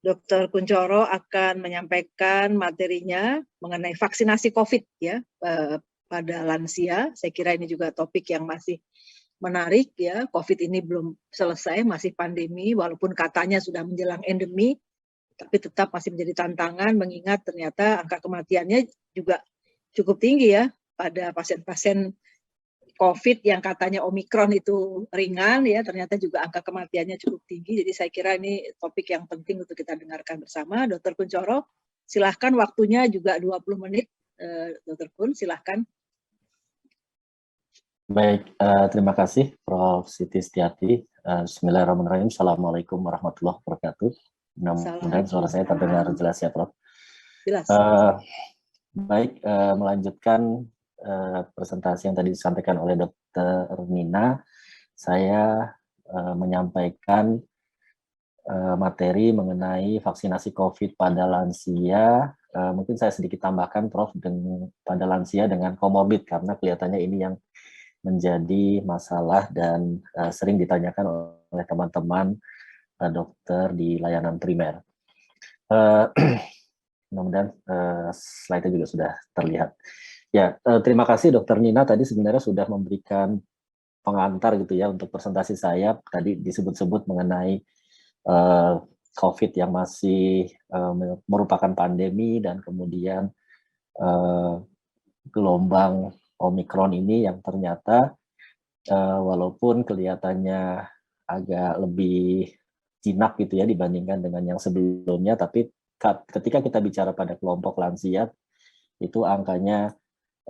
Dr. Kunchoro akan menyampaikan materinya mengenai vaksinasi COVID ya pada lansia. Saya kira ini juga topik yang masih menarik ya. COVID ini belum selesai, masih pandemi, walaupun katanya sudah menjelang endemi, tapi tetap masih menjadi tantangan mengingat ternyata angka kematiannya juga cukup tinggi ya pada pasien-pasien COVID yang katanya Omikron itu ringan ya, ternyata juga angka kematiannya cukup tinggi. Jadi saya kira ini topik yang penting untuk kita dengarkan bersama. Dr. Kunchoro, silahkan, waktunya juga 20 menit. Dr. Kun, silahkan. Baik, terima kasih Prof. Siti Setiati. Bismillahirrahmanirrahim. Assalamualaikum warahmatullahi wabarakatuh. Mudah-mudahan suara saya terdengar jelas ya, Prof. Jelas. Baik, melanjutkan presentasi yang tadi disampaikan oleh Dr. Nina, saya menyampaikan materi mengenai vaksinasi COVID pada lansia. Mungkin saya sedikit tambahkan, Prof, pada lansia dengan komorbid, karena kelihatannya ini yang menjadi masalah dan sering ditanyakan oleh teman-teman dokter di layanan primer. Mudah-mudahan slide-nya juga sudah terlihat. Ya, terima kasih Dr. Nina tadi sebenarnya sudah memberikan pengantar gitu ya untuk presentasi saya. Tadi disebut-sebut mengenai COVID yang masih merupakan pandemi dan kemudian gelombang Omikron ini yang ternyata walaupun kelihatannya agak lebih jinak gitu ya dibandingkan dengan yang sebelumnya, tapi ketika kita bicara pada kelompok lansia itu angkanya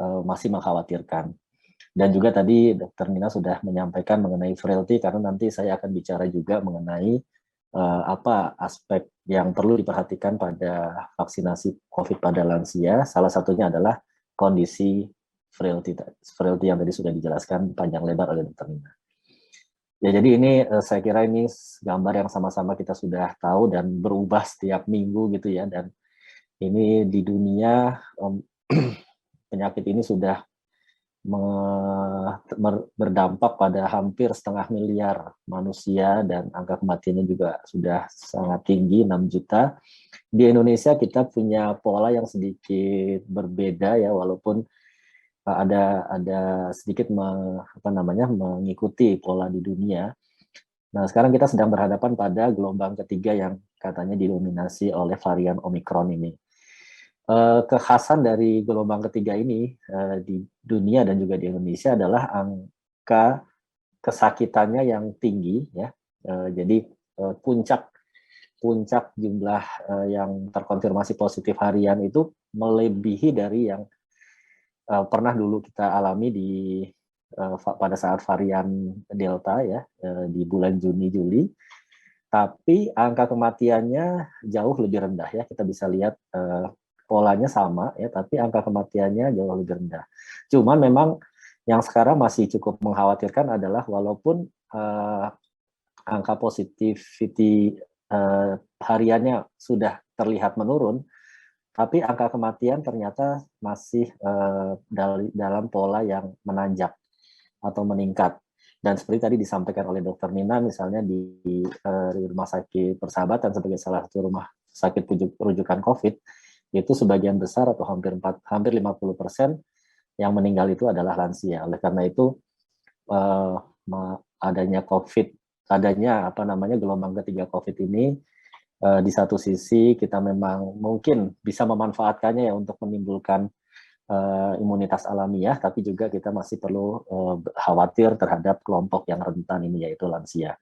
masih mengkhawatirkan. Dan juga tadi Dr. Nina sudah menyampaikan mengenai frailty, karena nanti saya akan bicara juga mengenai apa aspek yang perlu diperhatikan pada vaksinasi COVID pada lansia. Salah satunya adalah kondisi frailty yang tadi sudah dijelaskan panjang lebar oleh Dr. Nina. Ya, jadi ini saya kira ini gambar yang sama-sama kita sudah tahu dan berubah setiap minggu gitu ya. Dan ini di dunia penyakit ini sudah berdampak pada hampir 1,5 miliar manusia dan angka kematiannya juga sudah sangat tinggi, 6 juta. Di Indonesia kita punya pola yang sedikit berbeda ya, walaupun ada sedikit mengikuti pola di dunia. Nah, sekarang kita sedang berhadapan pada gelombang ketiga yang katanya didominasi oleh varian Omikron ini. Kekhasan dari gelombang ketiga ini di dunia dan juga di Indonesia adalah angka kesakitannya yang tinggi ya. Jadi puncak jumlah yang terkonfirmasi positif harian itu melebihi dari yang pernah dulu kita alami pada saat varian Delta ya di bulan Juni Juli, tapi angka kematiannya jauh lebih rendah ya. Kita bisa lihat polanya sama ya, tapi angka kematiannya jauh lebih rendah. Cuman memang yang sekarang masih cukup mengkhawatirkan adalah walaupun angka positivity hariannya sudah terlihat menurun, tapi angka kematian ternyata masih dalam pola yang menanjak atau meningkat. Dan seperti tadi disampaikan oleh Dr. Nina, misalnya di Rumah Sakit Persahabatan sebagai salah satu rumah sakit rujukan COVID, itu sebagian besar atau hampir 50% yang meninggal itu adalah lansia. Oleh karena itu adanya gelombang ketiga COVID ini, di satu sisi kita memang mungkin bisa memanfaatkannya ya untuk menimbulkan imunitas alamiah, tapi juga kita masih perlu khawatir terhadap kelompok yang rentan ini, yaitu lansia.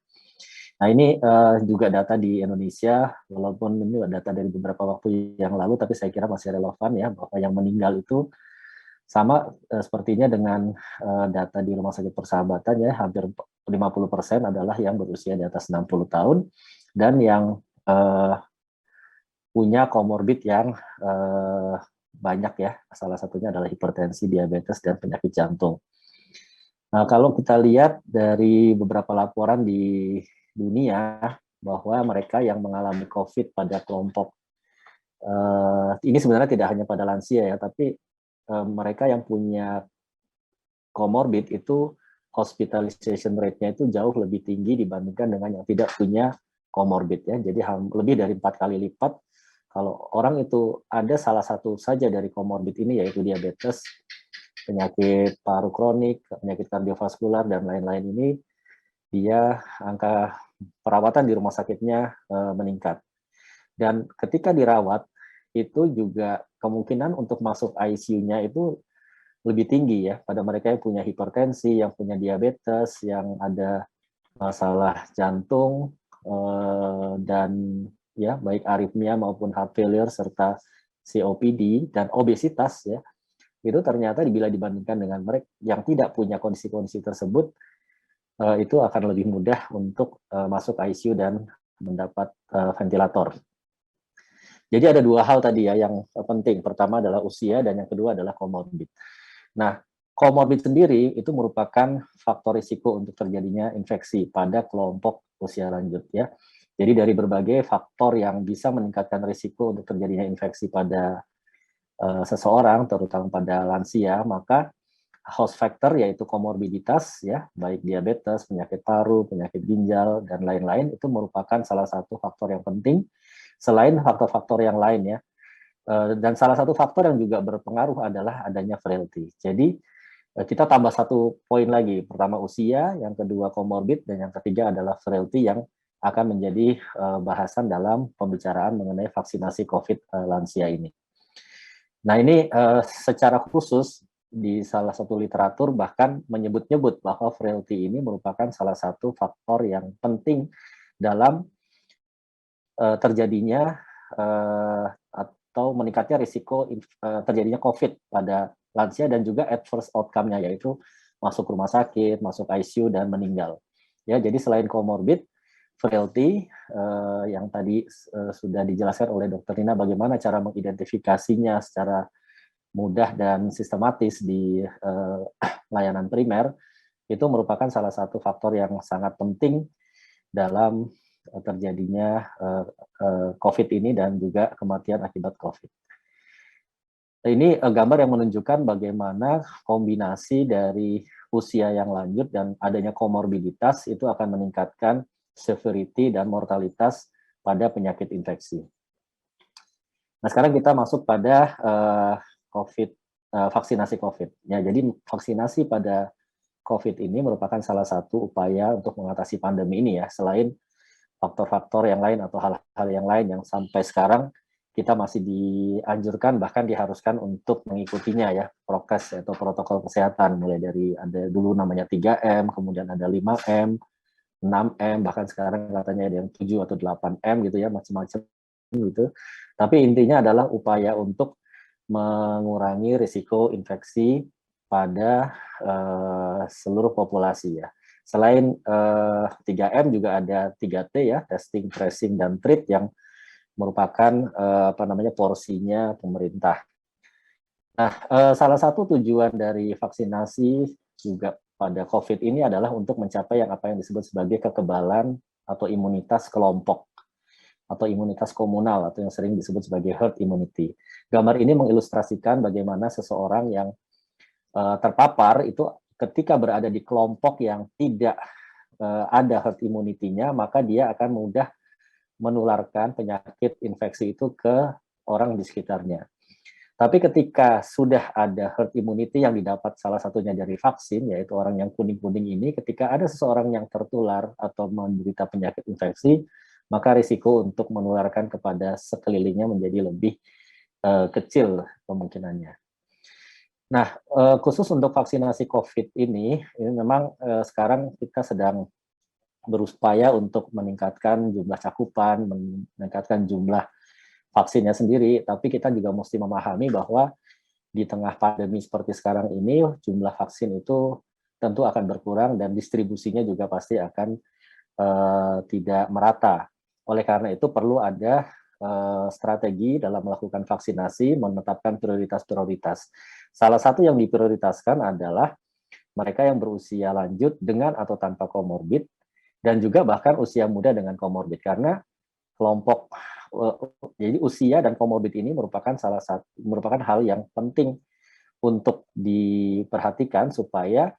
Nah, ini juga data di Indonesia, walaupun ini data dari beberapa waktu yang lalu, tapi saya kira masih relevan ya, bahwa yang meninggal itu sama sepertinya dengan data di Rumah Sakit Persahabatan ya, hampir 50% adalah yang berusia di atas 60 tahun, dan yang punya komorbid yang banyak ya, salah satunya adalah hipertensi, diabetes, dan penyakit jantung. Nah, kalau kita lihat dari beberapa laporan di dunia, bahwa mereka yang mengalami COVID pada kelompok, ini sebenarnya tidak hanya pada lansia ya, tapi mereka yang punya komorbid itu hospitalization rate-nya itu jauh lebih tinggi dibandingkan dengan yang tidak punya komorbid ya. Jadi lebih dari 4 kali lipat kalau orang itu ada salah satu saja dari komorbid ini, yaitu diabetes, penyakit paru kronik, penyakit kardiovaskular, dan lain-lain ini, dia angka perawatan di rumah sakitnya meningkat. Dan ketika dirawat, itu juga kemungkinan untuk masuk ICU-nya itu lebih tinggi ya, pada mereka yang punya hipertensi, yang punya diabetes, yang ada masalah jantung, dan ya baik aritmia maupun heart failure serta COPD dan obesitas ya, itu ternyata bila dibandingkan dengan mereka yang tidak punya kondisi-kondisi tersebut, itu akan lebih mudah untuk masuk ICU dan mendapat ventilator. Jadi ada dua hal tadi ya yang penting. Pertama adalah usia dan yang kedua adalah komorbid. Nah, komorbid sendiri itu merupakan faktor risiko untuk terjadinya infeksi pada kelompok usia lanjut ya. Jadi dari berbagai faktor yang bisa meningkatkan risiko untuk terjadinya infeksi pada seseorang, terutama pada lansia, maka host factor yaitu komorbiditas ya, baik diabetes, penyakit paru, penyakit ginjal dan lain-lain itu merupakan salah satu faktor yang penting selain faktor-faktor yang lain ya. Dan salah satu faktor yang juga berpengaruh adalah adanya frailty. Jadi kita tambah satu poin lagi. Pertama usia, yang kedua komorbid, dan yang ketiga adalah frailty yang akan menjadi bahasan dalam pembicaraan mengenai vaksinasi COVID lansia ini. Nah ini secara khusus di salah satu literatur bahkan menyebut-nyebut bahwa frailty ini merupakan salah satu faktor yang penting dalam terjadinya atau meningkatnya risiko terjadinya COVID pada lansia dan juga adverse outcome-nya, yaitu masuk rumah sakit, masuk ICU, dan meninggal. Ya, jadi selain komorbid, frailty yang tadi sudah dijelaskan oleh Dr. Nina bagaimana cara mengidentifikasinya secara mudah dan sistematis di layanan primer, itu merupakan salah satu faktor yang sangat penting dalam terjadinya COVID ini dan juga kematian akibat COVID. Ini gambar yang menunjukkan bagaimana kombinasi dari usia yang lanjut dan adanya komorbiditas itu akan meningkatkan severity dan mortalitas pada penyakit infeksi. Nah, sekarang kita masuk pada COVID, vaksinasi COVID. Ya, jadi vaksinasi pada COVID ini merupakan salah satu upaya untuk mengatasi pandemi ini ya, selain faktor-faktor yang lain atau hal-hal yang lain yang sampai sekarang kita masih dianjurkan bahkan diharuskan untuk mengikutinya ya, prokes atau protokol kesehatan, mulai dari ada dulu namanya 3M, kemudian ada 5M, 6M, bahkan sekarang katanya ada yang 7 atau 8M gitu ya, macam-macam gitu. Tapi intinya adalah upaya untuk mengurangi risiko infeksi pada seluruh populasi ya. Selain 3M juga ada 3T ya, testing, tracing, dan treat yang merupakan porsinya pemerintah. Nah, salah satu tujuan dari vaksinasi juga pada COVID ini adalah untuk mencapai yang apa yang disebut sebagai kekebalan atau imunitas kelompok atau imunitas komunal atau yang sering disebut sebagai herd immunity. Gambar ini mengilustrasikan bagaimana seseorang yang terpapar itu ketika berada di kelompok yang tidak ada herd immunity-nya, maka dia akan mudah menularkan penyakit infeksi itu ke orang di sekitarnya. Tapi ketika sudah ada herd immunity yang didapat salah satunya dari vaksin, yaitu orang yang kuning-kuning ini, ketika ada seseorang yang tertular atau menderita penyakit infeksi, maka risiko untuk menularkan kepada sekelilingnya menjadi lebih kecil kemungkinannya. Nah, khusus untuk vaksinasi COVID ini memang sekarang kita sedang berupaya untuk meningkatkan jumlah cakupan, meningkatkan jumlah vaksinnya sendiri, tapi kita juga mesti memahami bahwa di tengah pandemi seperti sekarang ini, jumlah vaksin itu tentu akan berkurang dan distribusinya juga pasti akan tidak merata. Oleh karena itu perlu ada strategi dalam melakukan vaksinasi, menetapkan prioritas-prioritas. Salah satu yang diprioritaskan adalah mereka yang berusia lanjut dengan atau tanpa komorbid, dan juga bahkan usia muda dengan komorbid, karena kelompok jadi usia dan komorbid ini merupakan hal yang penting untuk diperhatikan supaya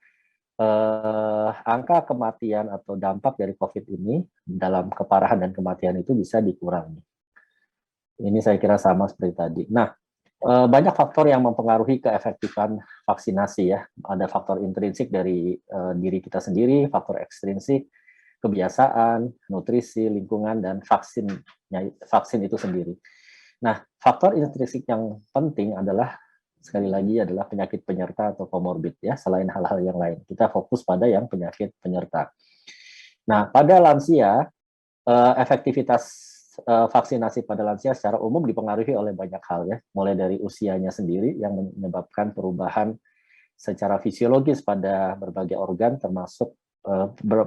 angka kematian atau dampak dari COVID ini dalam keparahan dan kematian itu bisa dikurangi. Ini saya kira sama seperti tadi. Nah, banyak faktor yang mempengaruhi keefektifan vaksinasi ya. Ada faktor intrinsik dari diri kita sendiri, faktor ekstrinsik, kebiasaan, nutrisi, lingkungan, dan vaksin itu sendiri. Nah, faktor intrinsik yang penting adalah sekali lagi adalah penyakit penyerta atau komorbid ya, selain hal-hal yang lain. Kita fokus pada yang penyakit penyerta. Nah, pada lansia, efektivitas vaksinasi pada lansia secara umum dipengaruhi oleh banyak hal ya, mulai dari usianya sendiri yang menyebabkan perubahan secara fisiologis pada berbagai organ termasuk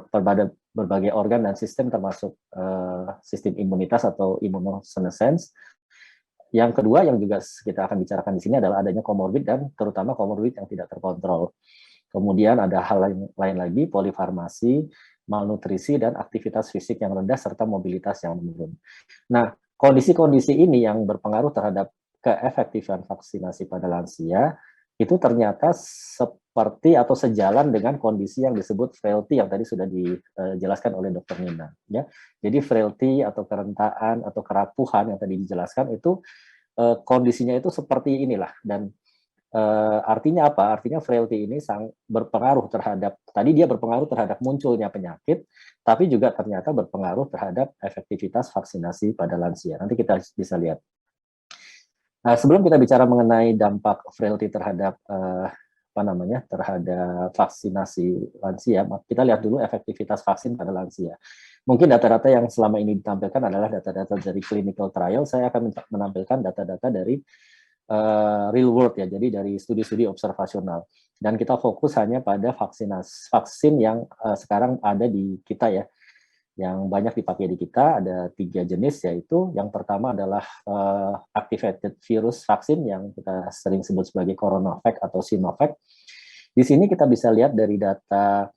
pada berbagai organ dan sistem termasuk sistem imunitas atau immunosenescence. Yang kedua yang juga kita akan bicarakan di sini adalah adanya komorbid dan terutama komorbid yang tidak terkontrol. Kemudian ada hal lain lagi, polifarmasi, malnutrisi, dan aktivitas fisik yang rendah, serta mobilitas yang menurun. Nah, kondisi-kondisi ini yang berpengaruh terhadap keefektifan vaksinasi pada lansia, itu ternyata seperti atau sejalan dengan kondisi yang disebut frailty yang tadi sudah dijelaskan oleh Dr. Nina. Ya. Jadi frailty atau kerentaan atau kerapuhan yang tadi dijelaskan itu kondisinya itu seperti inilah, dan artinya apa? Artinya frailty ini berpengaruh terhadap, tadi dia berpengaruh terhadap munculnya penyakit, tapi juga ternyata berpengaruh terhadap efektivitas vaksinasi pada lansia. Nanti kita bisa lihat. Nah, sebelum kita bicara mengenai dampak frailty terhadap terhadap vaksinasi lansia, kita lihat dulu efektivitas vaksin pada lansia. Mungkin data-data yang selama ini ditampilkan adalah data-data dari clinical trial. Saya akan menampilkan data-data dari real world ya, jadi dari studi-studi observasional. Dan kita fokus hanya pada vaksin yang sekarang ada di kita ya, yang banyak dipakai di kita. Ada 3 jenis, yaitu yang pertama adalah activated virus vaksin yang kita sering sebut sebagai CoronaVac atau Sinovac. Di sini kita bisa lihat dari data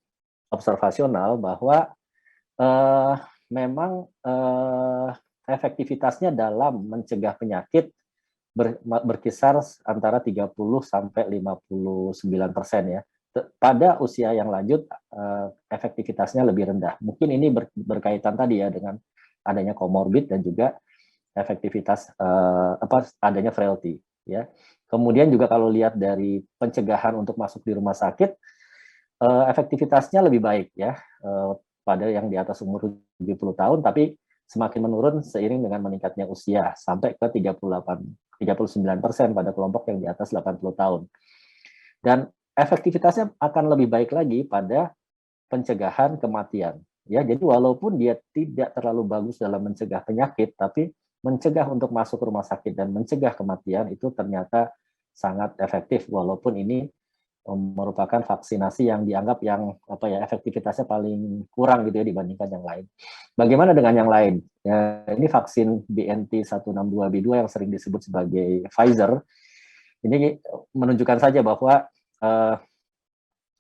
observasional bahwa memang efektivitasnya dalam mencegah penyakit berkisar antara 30 sampai 59% ya. Pada usia yang lanjut efektivitasnya lebih rendah. Mungkin ini berkaitan tadi ya dengan adanya komorbid dan juga efektivitas adanya frailty ya. Kemudian juga kalau lihat dari pencegahan untuk masuk di rumah sakit, efektivitasnya lebih baik ya pada yang di atas umur 70 tahun, tapi semakin menurun seiring dengan meningkatnya usia sampai ke 39% pada kelompok yang di atas 80 tahun. Dan efektivitasnya akan lebih baik lagi pada pencegahan kematian. Ya, jadi walaupun dia tidak terlalu bagus dalam mencegah penyakit, tapi mencegah untuk masuk rumah sakit dan mencegah kematian itu ternyata sangat efektif, walaupun ini merupakan vaksinasi yang dianggap yang efektivitasnya paling kurang gitu ya dibandingkan yang lain. Bagaimana dengan yang lain? Ya, ini vaksin BNT162b2 yang sering disebut sebagai Pfizer. Ini menunjukkan saja bahwa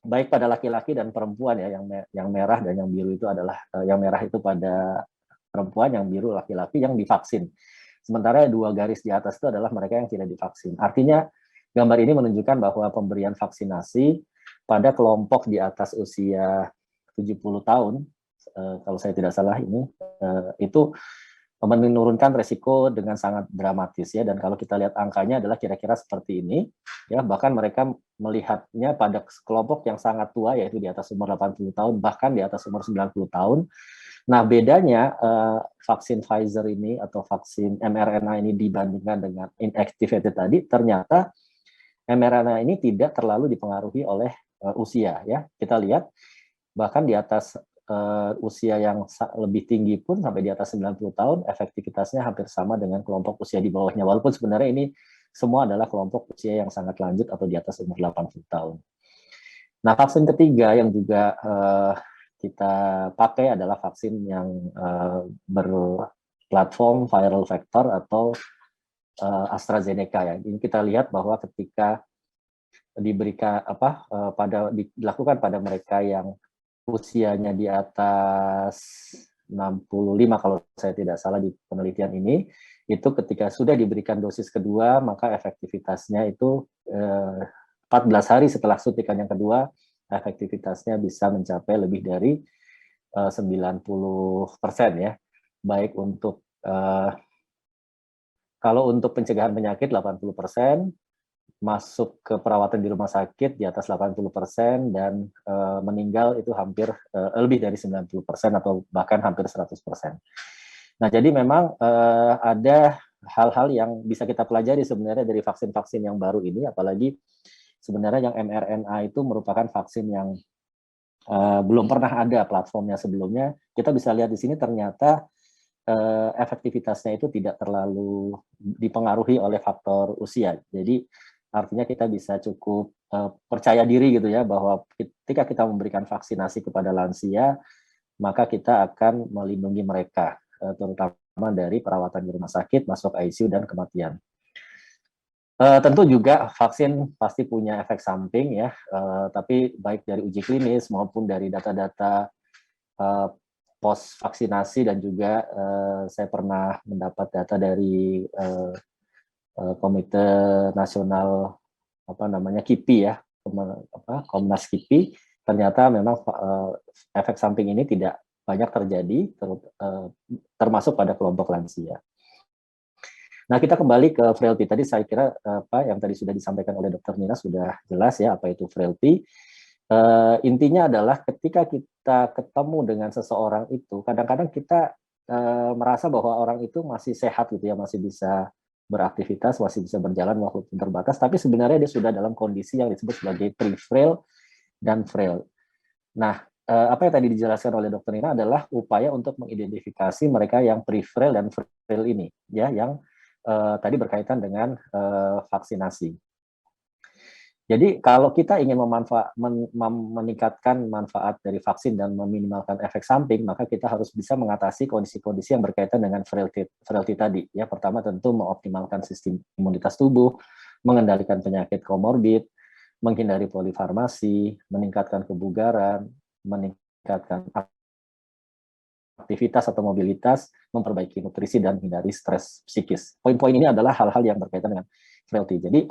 baik pada laki-laki dan perempuan ya, yang merah dan yang biru itu adalah yang merah itu pada perempuan, yang biru laki-laki yang divaksin. Sementara 2 garis di atas itu adalah mereka yang tidak divaksin. Artinya gambar ini menunjukkan bahwa pemberian vaksinasi pada kelompok di atas usia 70 tahun, kalau saya tidak salah ini, itu menurunkan resiko dengan sangat dramatis ya. Dan kalau kita lihat angkanya adalah kira-kira seperti ini ya, bahkan mereka melihatnya pada kelompok yang sangat tua, yaitu di atas umur 80 tahun, bahkan di atas umur 90 tahun. Nah, bedanya vaksin Pfizer ini atau vaksin mRNA ini dibandingkan dengan inactivated tadi, ternyata mRNA ini tidak terlalu dipengaruhi oleh usia ya. Kita lihat bahkan di atas usia yang lebih tinggi pun sampai di atas 90 tahun efektivitasnya hampir sama dengan kelompok usia di bawahnya, walaupun sebenarnya ini semua adalah kelompok usia yang sangat lanjut atau di atas umur 80 tahun. Nah, vaksin ketiga yang juga kita pakai adalah vaksin yang berplatform viral vector atau AstraZeneca ya. Ini kita lihat bahwa ketika diberikan dilakukan pada mereka yang usianya di atas 65 kalau saya tidak salah di penelitian ini, itu ketika sudah diberikan dosis kedua maka efektivitasnya itu 14 hari setelah suntikan yang kedua efektivitasnya bisa mencapai lebih dari 90% ya. Baik untuk kalau untuk pencegahan penyakit 80%, masuk ke perawatan di rumah sakit di atas 80%, dan meninggal itu hampir lebih dari 90% atau bahkan hampir 100%. Nah, jadi memang ada hal-hal yang bisa kita pelajari sebenarnya dari vaksin-vaksin yang baru ini, apalagi sebenarnya yang mRNA itu merupakan vaksin yang belum pernah ada platformnya sebelumnya. Kita bisa lihat di sini ternyata efektivitasnya itu tidak terlalu dipengaruhi oleh faktor usia. Jadi artinya kita bisa cukup percaya diri gitu ya, bahwa ketika kita memberikan vaksinasi kepada lansia, maka kita akan melindungi mereka, terutama dari perawatan di rumah sakit, masuk ICU, dan kematian. Tentu juga vaksin pasti punya efek samping ya, tapi baik dari uji klinis maupun dari data-data pos vaksinasi, dan juga saya pernah mendapat data dari Komite Nasional KIPI ya, Komnas KIPI, ternyata memang efek samping ini tidak banyak terjadi, termasuk pada kelompok lansia. Nah, kita kembali ke frailty. Tadi saya kira yang tadi sudah disampaikan oleh Dr. Nina sudah jelas ya apa itu frailty. Intinya adalah ketika kita ketemu dengan seseorang itu, kadang-kadang kita merasa bahwa orang itu masih sehat gitu ya, masih bisa beraktivitas, masih bisa berjalan walaupun terbatas, tapi sebenarnya dia sudah dalam kondisi yang disebut sebagai pre-frail dan frail. Nah, apa yang tadi dijelaskan oleh Dr. Nina adalah upaya untuk mengidentifikasi mereka yang pre-frail dan frail ini, ya, yang tadi berkaitan dengan vaksinasi. Jadi kalau kita ingin meningkatkan manfaat dari vaksin dan meminimalkan efek samping, maka kita harus bisa mengatasi kondisi-kondisi yang berkaitan dengan frailty tadi. Ya, pertama tentu mengoptimalkan sistem imunitas tubuh, mengendalikan penyakit komorbid, menghindari polifarmasi, meningkatkan kebugaran, meningkatkan aktivitas atau mobilitas, memperbaiki nutrisi, dan hindari stres psikis. Poin-poin ini adalah hal-hal yang berkaitan dengan frailty. Jadi,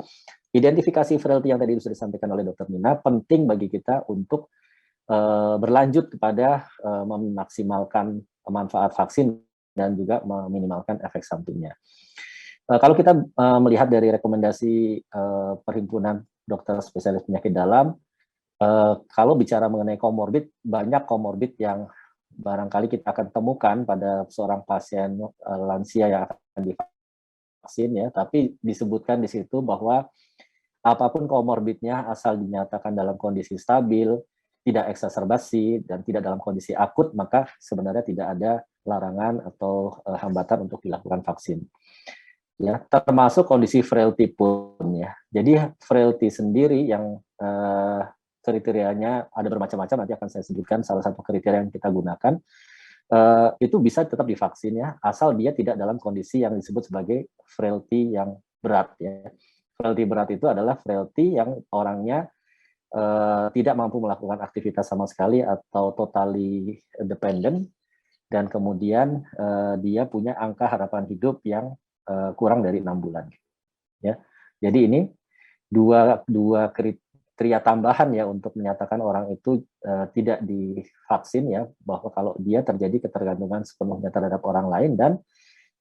identifikasi frailty yang tadi sudah disampaikan oleh Dr. Nina penting bagi kita untuk berlanjut kepada memaksimalkan manfaat vaksin dan juga meminimalkan efek sampingnya. Kalau kita melihat dari rekomendasi Perhimpunan Dokter Spesialis Penyakit Dalam, kalau bicara mengenai komorbid, banyak komorbid yang barangkali kita akan temukan pada seorang pasien lansia yang akan divaksin ya, tapi disebutkan di situ bahwa apapun komorbidnya asal dinyatakan dalam kondisi stabil, tidak eksaserbasi, dan tidak dalam kondisi akut, maka sebenarnya tidak ada larangan atau hambatan untuk dilakukan vaksin. Ya, termasuk kondisi frailty pun ya. Jadi frailty sendiri yang kriterianya ada bermacam-macam, nanti akan saya sebutkan salah satu kriteria yang kita gunakan, itu bisa tetap divaksin ya, asal dia tidak dalam kondisi yang disebut sebagai frailty yang berat ya. Frailty berat itu adalah frailty yang orangnya tidak mampu melakukan aktivitas sama sekali atau totally dependent, dan kemudian dia punya angka harapan hidup yang kurang dari 6 bulan. Ya, jadi ini dua kriteria tambahan ya untuk menyatakan orang itu tidak divaksin ya, bahwa kalau dia terjadi ketergantungan sepenuhnya terhadap orang lain dan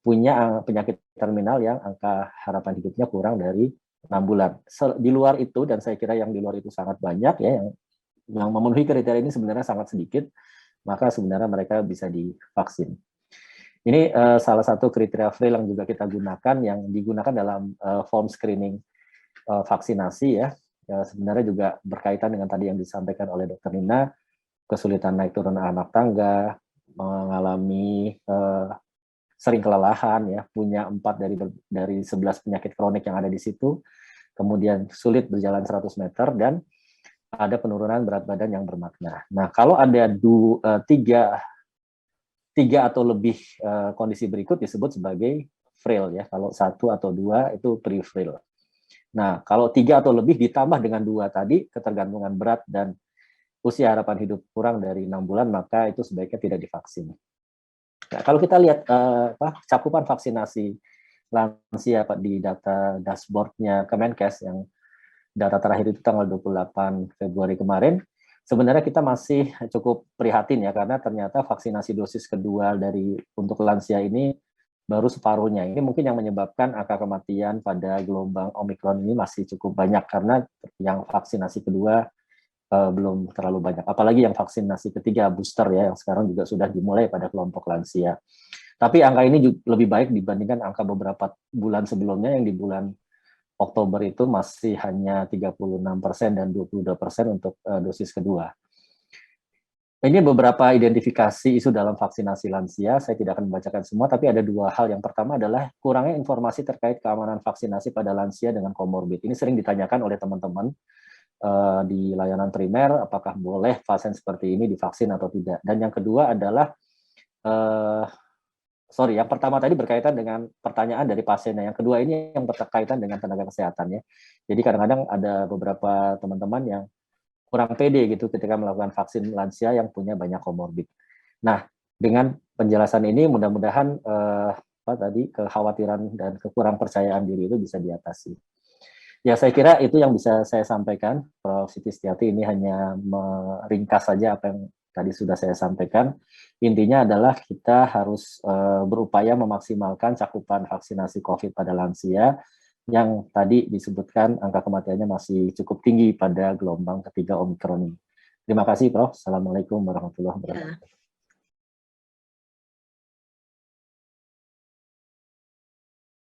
punya penyakit terminal yang angka harapan hidupnya kurang dari 6 bulan. Di luar itu, dan saya kira yang di luar itu sangat banyak ya, yang memenuhi kriteria ini sebenarnya sangat sedikit, maka sebenarnya mereka bisa divaksin. Ini salah satu kriteria frail yang juga kita gunakan, yang digunakan dalam form screening vaksinasi ya. Sebenarnya juga berkaitan dengan tadi yang disampaikan oleh Dr. Nina, kesulitan naik turun anak tangga, mengalami sering kelelahan ya, punya 4 dari 11 penyakit kronik yang ada di situ, kemudian sulit berjalan 100 meter, dan ada penurunan berat badan yang bermakna. Nah, kalau ada tiga atau lebih kondisi berikut disebut sebagai frail ya. Kalau 1 atau 2 itu pre-frail. Nah, kalau 3 atau lebih ditambah dengan 2 tadi, ketergantungan berat dan usia harapan hidup kurang dari 6 bulan, maka itu sebaiknya tidak divaksin. Nah, kalau kita lihat cakupan vaksinasi lansia di data dashboard-nya Kemenkes, yang data terakhir itu tanggal 28 Februari kemarin, sebenarnya kita masih cukup prihatin ya, karena ternyata vaksinasi dosis kedua untuk lansia ini baru separuhnya. Ini mungkin yang menyebabkan angka kematian pada gelombang Omikron ini masih cukup banyak, karena yang vaksinasi kedua belum terlalu banyak. Apalagi yang vaksinasi ketiga booster ya, yang sekarang juga sudah dimulai pada kelompok lansia. Tapi angka ini juga lebih baik dibandingkan angka beberapa bulan sebelumnya, yang di bulan Oktober itu masih hanya 36% dan 22% untuk dosis kedua. Ini beberapa identifikasi isu dalam vaksinasi lansia, saya tidak akan membacakan semua, tapi ada dua hal. Yang pertama adalah kurangnya informasi terkait keamanan vaksinasi pada lansia dengan komorbid. Ini sering ditanyakan oleh teman-teman di layanan primer, apakah boleh pasien seperti ini divaksin atau tidak. Dan yang kedua adalah, yang pertama tadi berkaitan dengan pertanyaan dari pasiennya. Yang kedua ini yang berkaitan dengan tenaga kesehatan ya. Jadi kadang-kadang ada beberapa teman-teman yang kurang pede gitu ketika melakukan vaksin lansia yang punya banyak komorbid. Nah, dengan penjelasan ini mudah-mudahan kekhawatiran dan kekurang percayaan diri itu bisa diatasi. Ya, saya kira itu yang bisa saya sampaikan, Prof. Siti Setiati. Ini hanya meringkas saja apa yang tadi sudah saya sampaikan. Intinya adalah kita harus berupaya memaksimalkan cakupan vaksinasi COVID pada lansia, yang tadi disebutkan angka kematiannya masih cukup tinggi pada gelombang ketiga Omikron ini. Terima kasih, Prof. Assalamualaikum warahmatullahi wabarakatuh.